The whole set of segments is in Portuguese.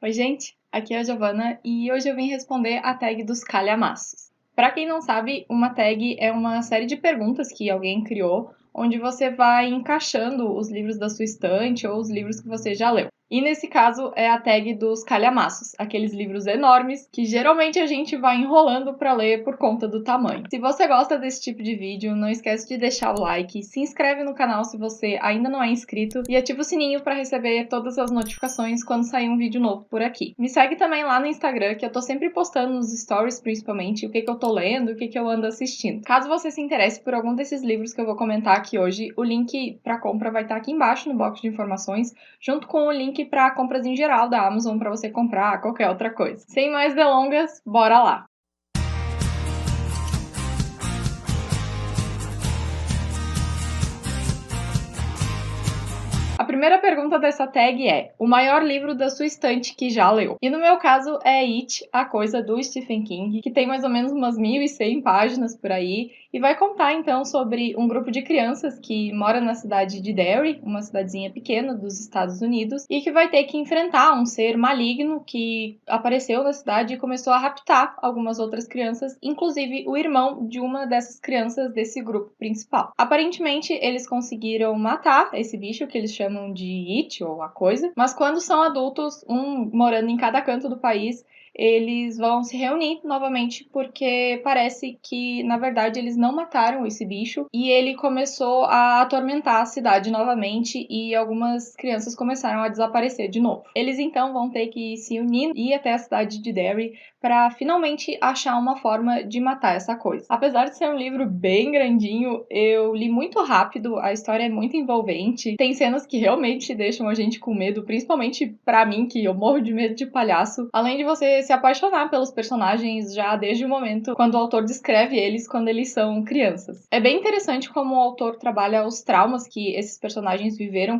Oi, gente, aqui é a Giovana e hoje eu vim responder a tag dos calhamaços. Para quem não sabe, uma tag é uma série de perguntas que alguém criou, onde você vai encaixando os livros da sua estante ou os livros que você já leu. E nesse caso é a tag dos calhamaços, aqueles livros enormes que geralmente a gente vai enrolando para ler por conta do tamanho. Se você gosta desse tipo de vídeo, não esquece de deixar o like, se inscreve no canal se você ainda não é inscrito e ativa o sininho para receber todas as notificações quando sair um vídeo novo por aqui. Me segue também lá no Instagram, que eu tô sempre postando nos stories, principalmente, o que eu tô lendo, o que eu ando assistindo. Caso você se interesse por algum desses livros que eu vou comentar aqui hoje, o link para compra vai estar aqui embaixo no box de informações, junto com o link para compras em geral da Amazon para você comprar qualquer outra coisa. Sem mais delongas, bora lá! A primeira pergunta dessa tag é: o maior livro da sua estante que já leu? E no meu caso é It, a Coisa, do Stephen King, que tem mais ou menos umas 1.100 páginas por aí, e vai contar então sobre um grupo de crianças que mora na cidade de Derry, uma cidadezinha pequena dos Estados Unidos, e que vai ter que enfrentar um ser maligno que apareceu na cidade e começou a raptar algumas outras crianças, inclusive o irmão de uma dessas crianças desse grupo principal. Aparentemente, eles conseguiram matar esse bicho que eles chamam de It, ou a Coisa, mas quando são adultos, um morando em cada canto do país, eles vão se reunir novamente porque parece que, na verdade, eles não mataram esse bicho e ele começou a atormentar a cidade novamente e algumas crianças começaram a desaparecer de novo. Eles então vão ter que se unir e ir até a cidade de Derry para finalmente achar uma forma de matar essa coisa. Apesar de ser um livro bem grandinho, eu li muito rápido, a história é muito envolvente, tem cenas que realmente deixam a gente com medo, principalmente pra mim, que eu morro de medo de palhaço, além de você se apaixonar pelos personagens já desde o momento quando o autor descreve eles quando eles são crianças. É bem interessante como o autor trabalha os traumas que esses personagens viveram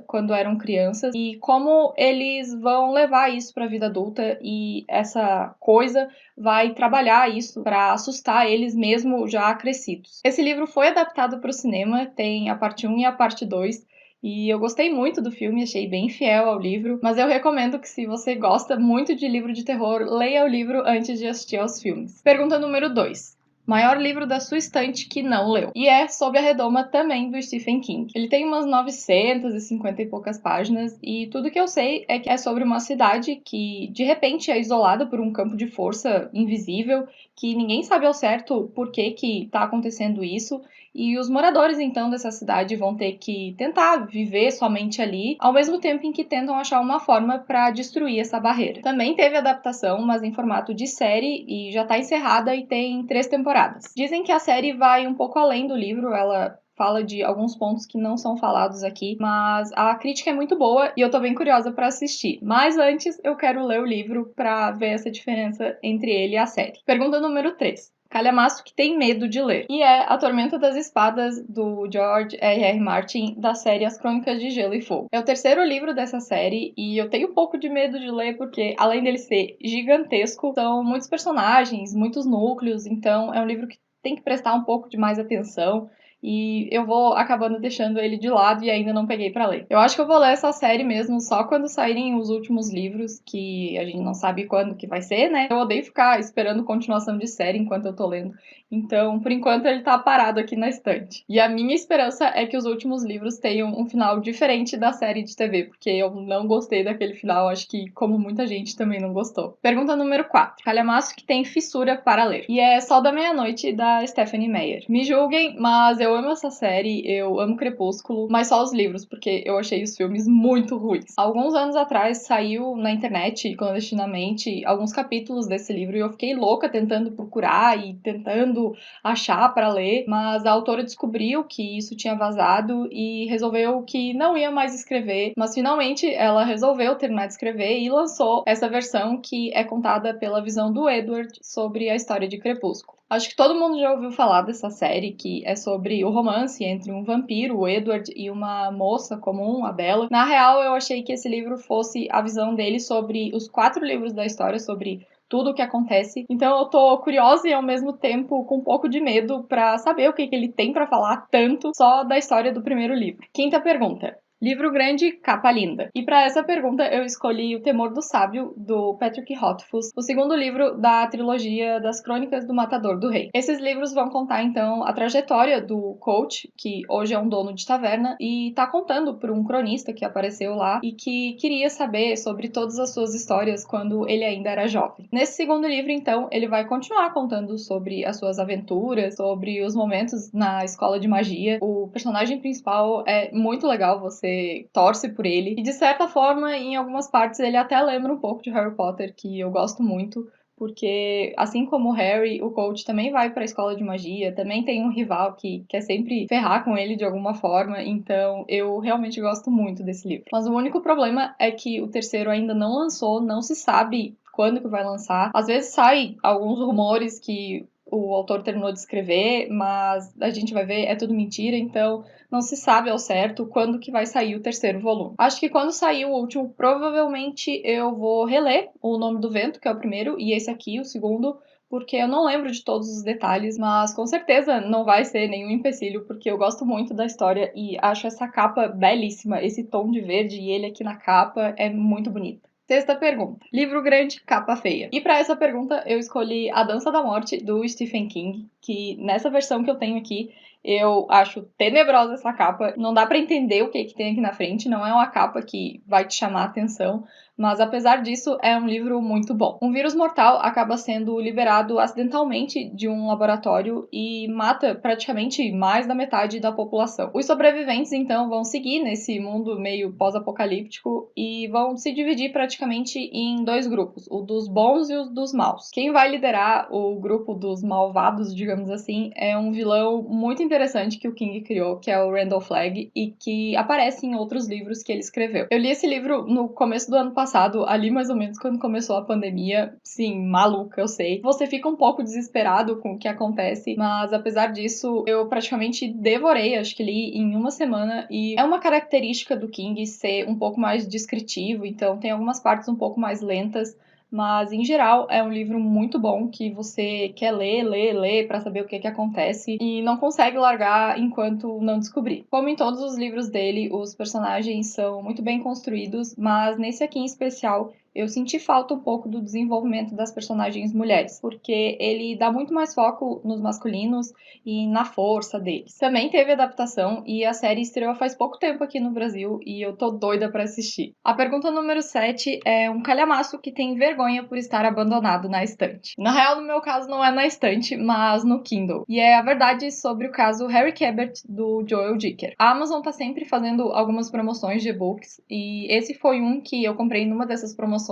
quando eram crianças e como eles vão levar isso pra vida adulta e essa coisa vai trabalhar isso para assustar eles mesmo já crescidos. Esse livro foi adaptado para o cinema, tem a parte 1 e a parte 2, e eu gostei muito do filme, achei bem fiel ao livro, mas eu recomendo que se você gosta muito de livro de terror, leia o livro antes de assistir aos filmes. Pergunta número 2. Maior livro da sua estante que não leu. E é Sob a Redoma, também do Stephen King. Ele tem umas 950 e poucas páginas e tudo que eu sei é que é sobre uma cidade que de repente é isolada por um campo de força invisível, que ninguém sabe ao certo por que tá acontecendo isso. E os moradores, então, dessa cidade vão ter que tentar viver somente ali, ao mesmo tempo em que tentam achar uma forma para destruir essa barreira. Também teve adaptação, mas em formato de série, e já tá encerrada e tem 3 temporadas. Dizem que a série vai um pouco além do livro, ela fala de alguns pontos que não são falados aqui, mas a crítica é muito boa e eu tô bem curiosa para assistir. Mas antes, eu quero ler o livro para ver essa diferença entre ele e a série. Pergunta número 3. Calhamaço que tem medo de ler. E é A Tormenta das Espadas, do George R.R. Martin, da série As Crônicas de Gelo e Fogo. É o terceiro livro dessa série e eu tenho um pouco de medo de ler porque, além dele ser gigantesco, são muitos personagens, muitos núcleos, então é um livro que tem que prestar um pouco de mais atenção e eu vou acabando deixando ele de lado e ainda não peguei pra ler. Eu acho que eu vou ler essa série mesmo só quando saírem os últimos livros, que a gente não sabe quando que vai ser, né? Eu odeio ficar esperando continuação de série enquanto eu tô lendo. Então, por enquanto, ele tá parado aqui na estante. E a minha esperança é que os últimos livros tenham um final diferente da série de TV, porque eu não gostei daquele final, acho que como muita gente também não gostou. Pergunta número 4. Calhamaço que tem fissura para ler. E é Sol da Meia-Noite, da Stephenie Meyer. Me julguem, mas eu amo essa série, eu amo Crepúsculo, mas só os livros, porque eu achei os filmes muito ruins. Alguns anos atrás saiu na internet, clandestinamente, alguns capítulos desse livro e eu fiquei louca tentando procurar e tentando achar para ler, mas a autora descobriu que isso tinha vazado e resolveu que não ia mais escrever, mas finalmente ela resolveu terminar de escrever e lançou essa versão que é contada pela visão do Edward sobre a história de Crepúsculo. Acho que todo mundo já ouviu falar dessa série, que é sobre o romance entre um vampiro, o Edward, e uma moça comum, a Bella. Na real, eu achei que esse livro fosse a visão dele sobre os 4 livros da história, sobre tudo o que acontece. Então eu tô curiosa e ao mesmo tempo com um pouco de medo pra saber o que ele tem pra falar tanto só da história do primeiro livro. Quinta pergunta. Livro grande, capa linda. E para essa pergunta eu escolhi O Temor do Sábio, do Patrick Rothfuss, o segundo livro da trilogia das Crônicas do Matador do Rei. Esses livros vão contar então a trajetória do coach, que hoje é um dono de taverna, e tá contando por um cronista que apareceu lá e que queria saber sobre todas as suas histórias quando ele ainda era jovem. Nesse segundo livro, então, ele vai continuar contando sobre as suas aventuras, sobre os momentos na escola de magia. O personagem principal é muito legal, você torce por ele. E de certa forma, em algumas partes, ele até lembra um pouco de Harry Potter, que eu gosto muito. Porque, assim como o Harry, o coach também vai para a escola de magia, também tem um rival que quer sempre ferrar com ele de alguma forma, então eu realmente gosto muito desse livro. Mas o único problema é que o terceiro ainda não lançou, não se sabe quando que vai lançar. Às vezes sai alguns rumores que o autor terminou de escrever, mas a gente vai ver, é tudo mentira, então não se sabe ao certo quando que vai sair o terceiro volume. Acho que quando sair o último, provavelmente eu vou reler O Nome do Vento, que é o primeiro, e esse aqui, o segundo, porque eu não lembro de todos os detalhes, mas com certeza não vai ser nenhum empecilho, porque eu gosto muito da história e acho essa capa belíssima, esse tom de verde e ele aqui na capa é muito bonito. Sexta pergunta. Livro grande, capa feia. E para essa pergunta eu escolhi A Dança da Morte, do Stephen King, que nessa versão que eu tenho aqui, eu acho tenebrosa essa capa. Não dá para entender o que tem aqui na frente, não é uma capa que vai te chamar a atenção, mas apesar disso, é um livro muito bom. Um vírus mortal acaba sendo liberado acidentalmente de um laboratório e mata praticamente mais da metade da população. Os sobreviventes, então, vão seguir nesse mundo meio pós-apocalíptico e vão se dividir praticamente em dois grupos, o dos bons e o dos maus. Quem vai liderar o grupo dos malvados, digamos assim, é um vilão muito interessante que o King criou, que é o Randall Flagg, e que aparece em outros livros que ele escreveu. Eu li esse livro no começo do ano passado, ali mais ou menos quando começou a pandemia. Sim, maluca, eu sei. Você fica um pouco desesperado com o que acontece, mas apesar disso, eu praticamente devorei, acho que li em uma semana, e é uma característica do King ser um pouco mais descritivo, então tem algumas partes um pouco mais lentas, mas em geral é um livro muito bom que você quer ler para saber o que acontece e não consegue largar enquanto não descobrir. Como em todos os livros dele, os personagens são muito bem construídos, mas nesse aqui em especial eu senti falta um pouco do desenvolvimento das personagens mulheres, porque ele dá muito mais foco nos masculinos e na força deles. Também teve adaptação e a série estreou faz pouco tempo aqui no Brasil e eu tô doida pra assistir. A pergunta número 7 é um calhamaço que tem vergonha por estar abandonado na estante. Na real, no meu caso, não é na estante, mas no Kindle. E é a verdade sobre o caso Harry Quebert, do Joel Dicker. A Amazon tá sempre fazendo algumas promoções de e-books e esse foi um que eu comprei numa dessas promoções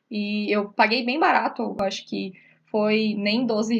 e eu paguei bem barato, eu acho que foi nem R$ 12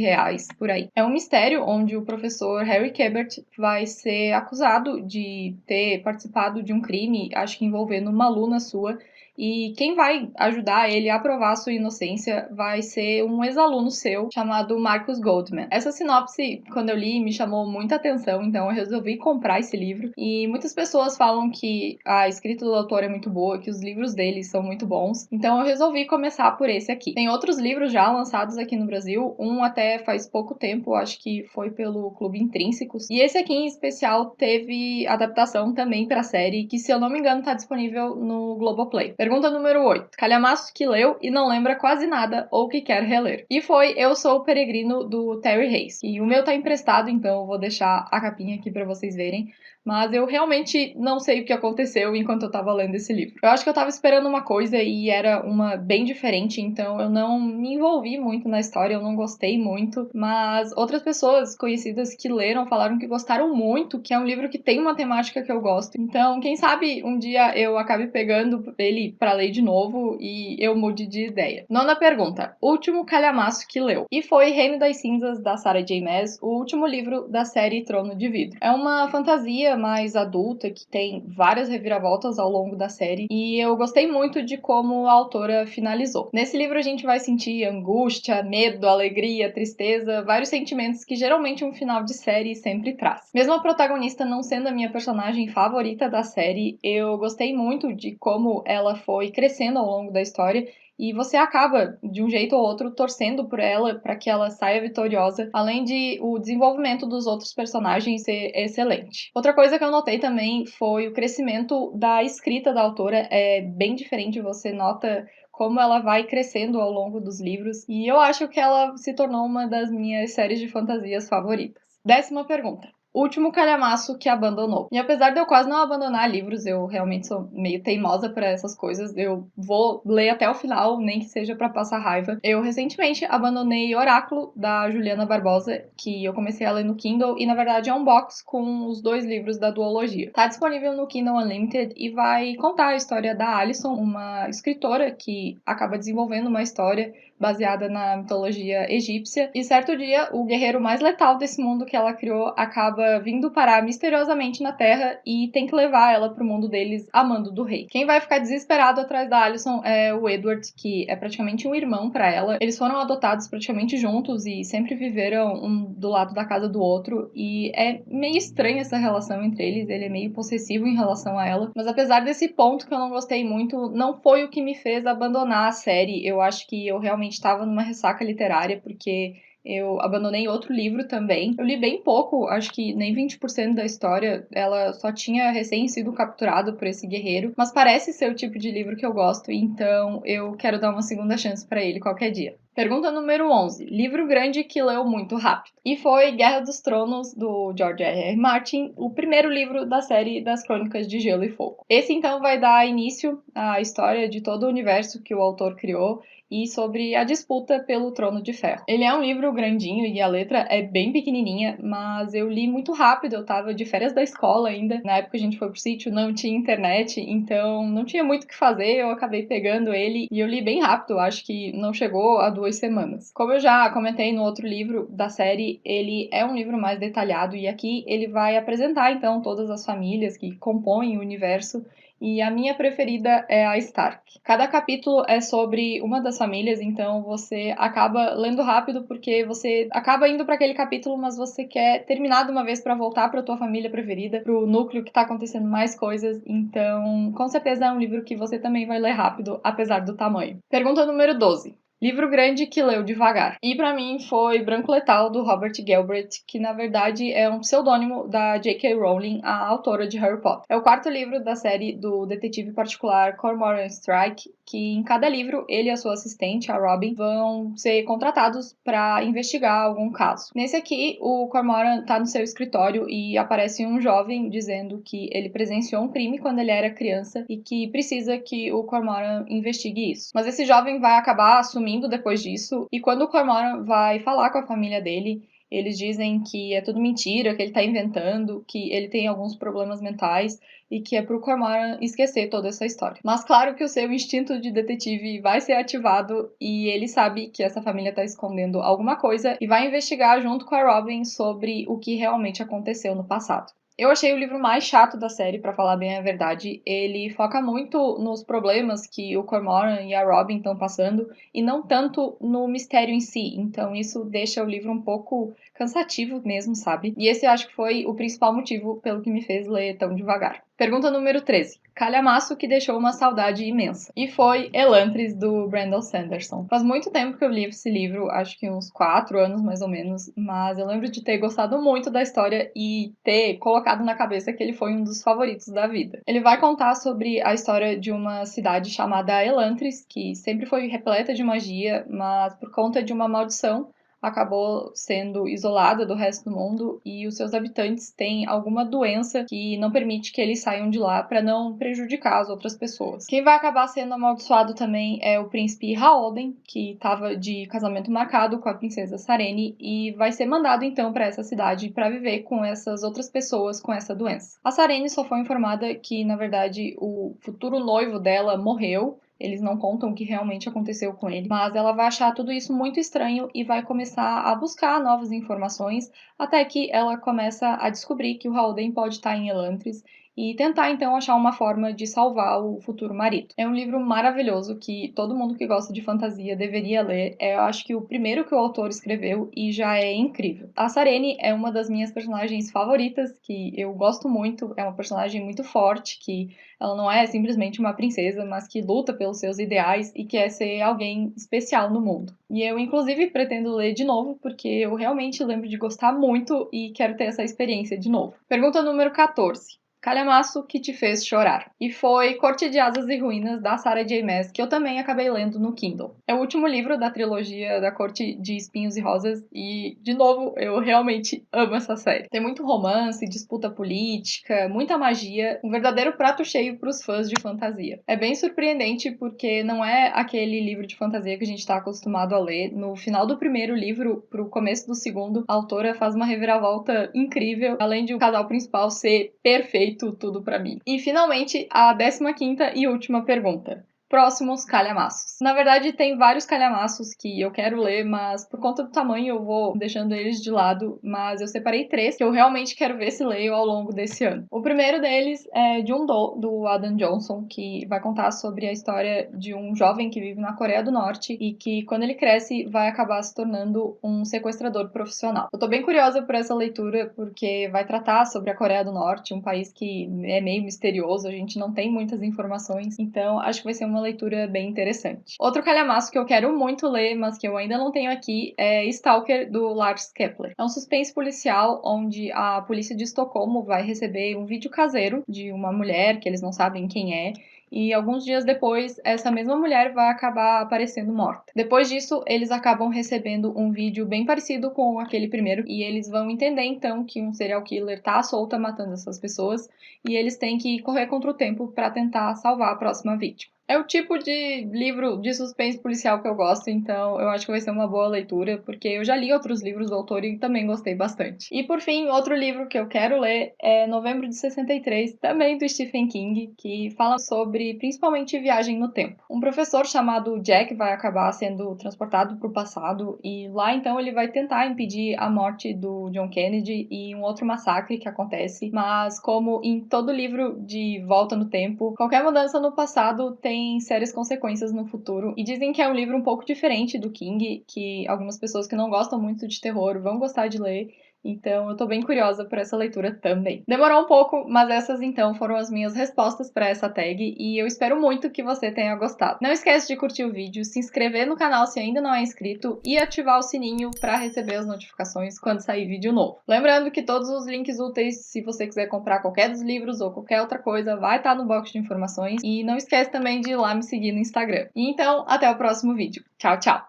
por aí. É um mistério onde o professor Harry Quebert vai ser acusado de ter participado de um crime, acho que envolvendo uma aluna sua, e quem vai ajudar ele a provar sua inocência vai ser um ex-aluno seu chamado Marcus Goldman. Essa sinopse, quando eu li, me chamou muita atenção, então eu resolvi comprar esse livro. E muitas pessoas falam que a escrita do autor é muito boa, que os livros dele são muito bons, então eu resolvi começar por esse aqui. Tem outros livros já lançados aqui no Brasil, um até faz pouco tempo, acho que foi pelo Clube Intrínsecos, e esse aqui em especial teve adaptação também para a série, que se eu não me engano tá disponível no Globoplay. Pergunta número 8. Calhamaço que leu e não lembra quase nada ou que quer reler. E foi Eu Sou o Peregrino, do Terry Hayes. E o meu tá emprestado, então eu vou deixar a capinha aqui para vocês verem. Mas eu realmente não sei o que aconteceu enquanto eu tava lendo esse livro. Eu acho que eu tava esperando uma coisa e era uma bem diferente, então eu não me envolvi muito na história, eu não gostei muito. Mas outras pessoas conhecidas que leram falaram que gostaram muito, que é um livro que tem uma temática que eu gosto. Então, quem sabe um dia eu acabe pegando ele pra ler de novo e eu mude de ideia. Nona pergunta. Último calhamaço que leu. E foi Reino das Cinzas, da Sarah J. Maas, o último livro da série Trono de Vidro. É uma fantasia mais adulta que tem várias reviravoltas ao longo da série e eu gostei muito de como a autora finalizou. Nesse livro a gente vai sentir angústia, medo, alegria, tristeza, vários sentimentos que geralmente um final de série sempre traz. Mesmo a protagonista não sendo a minha personagem favorita da série, eu gostei muito de como ela foi crescendo ao longo da história e você acaba, de um jeito ou outro, torcendo por ela para que ela saia vitoriosa, além de o desenvolvimento dos outros personagens ser excelente. Outra coisa que eu notei também foi o crescimento da escrita da autora, é bem diferente, você nota como ela vai crescendo ao longo dos livros, e eu acho que ela se tornou uma das minhas séries de fantasias favoritas. 10ª pergunta. Último calhamaço que abandonou. E apesar de eu quase não abandonar livros, eu realmente sou meio teimosa para essas coisas. Eu vou ler até o final, nem que seja para passar raiva. Eu recentemente abandonei Oráculo, da Juliana Barbosa, que eu comecei a ler no Kindle, e na verdade é um box com os 2 livros da duologia. Tá disponível no Kindle Unlimited e vai contar a história da Alison, uma escritora que acaba desenvolvendo uma história baseada na mitologia egípcia, e certo dia o guerreiro mais letal desse mundo que ela criou acaba vindo parar misteriosamente na Terra e tem que levar ela pro mundo deles a mando do rei. Quem vai ficar desesperado atrás da Alison é o Edward, que é praticamente um irmão para ela. Eles foram adotados praticamente juntos e sempre viveram um do lado da casa do outro, e é meio estranha essa relação entre eles, ele é meio possessivo em relação a ela, mas apesar desse ponto que eu não gostei muito, não foi o que me fez abandonar a série. Eu acho que eu realmente estava numa ressaca literária, porque eu abandonei outro livro também. Eu li bem pouco, acho que nem 20% da história. Ela só tinha recém sido capturada por esse guerreiro, mas parece ser o tipo de livro que eu gosto, então eu quero dar uma segunda chance para ele qualquer dia. Pergunta número 11. Livro grande que leu muito rápido. E foi Guerra dos Tronos, do George R.R. Martin, o primeiro livro da série das Crônicas de Gelo e Fogo. Esse, então, vai dar início à história de todo o universo que o autor criou e sobre a disputa pelo Trono de Ferro. Ele é um livro grandinho e a letra é bem pequenininha, mas eu li muito rápido, eu tava de férias da escola ainda. Na época a gente foi pro sítio, não tinha internet, então não tinha muito o que fazer, eu acabei pegando ele e eu li bem rápido, acho que não chegou a 2 semanas. Como eu já comentei no outro livro da série, ele é um livro mais detalhado e aqui ele vai apresentar então todas as famílias que compõem o universo, e a minha preferida é a Stark. Cada capítulo é sobre uma das famílias, então você acaba lendo rápido porque você acaba indo para aquele capítulo, mas você quer terminar de uma vez para voltar para tua família preferida, pro núcleo que tá acontecendo mais coisas. Então, com certeza é um livro que você também vai ler rápido, apesar do tamanho. Pergunta número 12. Livro grande que leu devagar. E pra mim foi Branco Letal, do Robert Galbraith, que na verdade é um pseudônimo da J.K. Rowling, a autora de Harry Potter. É o 4º livro da série do detetive particular Cormoran Strike, que em cada livro ele e a sua assistente, a Robin, vão ser contratados para investigar algum caso. Nesse aqui, o Cormoran tá no seu escritório e aparece um jovem dizendo que ele presenciou um crime quando ele era criança e que precisa que o Cormoran investigue isso. Mas esse jovem vai acabar assumindo depois disso, e quando o Cormoran vai falar com a família dele, eles dizem que é tudo mentira, que ele tá inventando, que ele tem alguns problemas mentais e que é pro Cormoran esquecer toda essa história. Mas claro que o seu instinto de detetive vai ser ativado e ele sabe que essa família tá escondendo alguma coisa e vai investigar junto com a Robin sobre o que realmente aconteceu no passado. Eu achei o livro mais chato da série, pra falar bem a verdade. Ele foca muito nos problemas que o Cormoran e a Robin estão passando e não tanto no mistério em si. Então isso deixa o livro um pouco cansativo mesmo, sabe? E esse eu acho que foi o principal motivo pelo que me fez ler tão devagar. Pergunta número 13. Calhamaço que deixou uma saudade imensa. E foi Elantris, do Brandon Sanderson. Faz muito tempo que eu li esse livro, acho que uns 4 anos mais ou menos, mas eu lembro de ter gostado muito da história e ter colocado na cabeça que ele foi um dos favoritos da vida. Ele vai contar sobre a história de uma cidade chamada Elantris, que sempre foi repleta de magia, mas por conta de uma maldição, acabou sendo isolada do resto do mundo e os seus habitantes têm alguma doença que não permite que eles saiam de lá para não prejudicar as outras pessoas. Quem vai acabar sendo amaldiçoado também é o príncipe Haoden, que estava de casamento marcado com a princesa Sarene e vai ser mandado então para essa cidade para viver com essas outras pessoas com essa doença. A Sarene só foi informada que, na verdade, o futuro noivo dela morreu. Eles não contam o que realmente aconteceu com ele, mas ela vai achar tudo isso muito estranho e vai começar a buscar novas informações, até que ela começa a descobrir que o Haldane pode estar em Elantris e tentar então achar uma forma de salvar o futuro marido. É um livro maravilhoso que todo mundo que gosta de fantasia deveria ler. Eu acho que o primeiro que o autor escreveu e já é incrível. A Sarene é uma das minhas personagens favoritas, que eu gosto muito, é uma personagem muito forte, que ela não é simplesmente uma princesa, mas que luta pelos seus ideais e quer ser alguém especial no mundo. E eu, inclusive, pretendo ler de novo, porque eu realmente lembro de gostar muito e quero ter essa experiência de novo. Pergunta número 14. Calhamaço que te fez chorar. E foi Corte de Asas e Ruínas, da Sarah J. Maas, que eu também acabei lendo no Kindle. É o último livro da trilogia da Corte de Espinhos e Rosas e, de novo, eu realmente amo essa série. Tem muito romance, disputa política, muita magia, um verdadeiro prato cheio para os fãs de fantasia. É bem surpreendente porque não é aquele livro de fantasia que a gente está acostumado a ler. No final do primeiro livro, pro começo do segundo, a autora faz uma reviravolta incrível, além de o casal principal ser perfeito tudo pra mim. E finalmente, a 15ª e última pergunta. Próximos calhamaços. Na verdade, tem vários calhamaços que eu quero ler, mas por conta do tamanho eu vou deixando eles de lado. Mas eu separei 3 que eu realmente quero ver se leio ao longo desse ano. O primeiro deles é Jun-Do, do Adam Johnson, que vai contar sobre a história de um jovem que vive na Coreia do Norte e que, quando ele cresce, vai acabar se tornando um sequestrador profissional. Eu tô bem curiosa por essa leitura, porque vai tratar sobre a Coreia do Norte, um país que é meio misterioso, a gente não tem muitas informações, então acho que vai ser uma leitura bem interessante. Outro calhamaço que eu quero muito ler, mas que eu ainda não tenho aqui, é Stalker, do Lars Kepler. É um suspense policial onde a polícia de Estocolmo vai receber um vídeo caseiro de uma mulher que eles não sabem quem é, e alguns dias depois, essa mesma mulher vai acabar aparecendo morta. Depois disso, eles acabam recebendo um vídeo bem parecido com aquele primeiro, e eles vão entender então que um serial killer tá à solta matando essas pessoas, e eles têm que correr contra o tempo para tentar salvar a próxima vítima. É o tipo de livro de suspense policial que eu gosto, então eu acho que vai ser uma boa leitura, porque eu já li outros livros do autor e também gostei bastante. E por fim, outro livro que eu quero ler é Novembro de 63, também do Stephen King, que fala sobre principalmente viagem no tempo. Um professor chamado Jack vai acabar sendo transportado para o passado e lá então ele vai tentar impedir a morte do John Kennedy e um outro massacre que acontece, mas como em todo livro de volta no tempo, qualquer mudança no passado tem sérias consequências no futuro. E dizem que é um livro um pouco diferente do King, que algumas pessoas que não gostam muito de terror vão gostar de ler. Então, eu tô bem curiosa por essa leitura também. Demorou um pouco, mas essas então foram as minhas respostas para essa tag e eu espero muito que você tenha gostado. Não esquece de curtir o vídeo, se inscrever no canal se ainda não é inscrito e ativar o sininho para receber as notificações quando sair vídeo novo. Lembrando que todos os links úteis, se você quiser comprar qualquer dos livros ou qualquer outra coisa, vai estar no box de informações e não esquece também de ir lá me seguir no Instagram. E então, até o próximo vídeo. Tchau, tchau!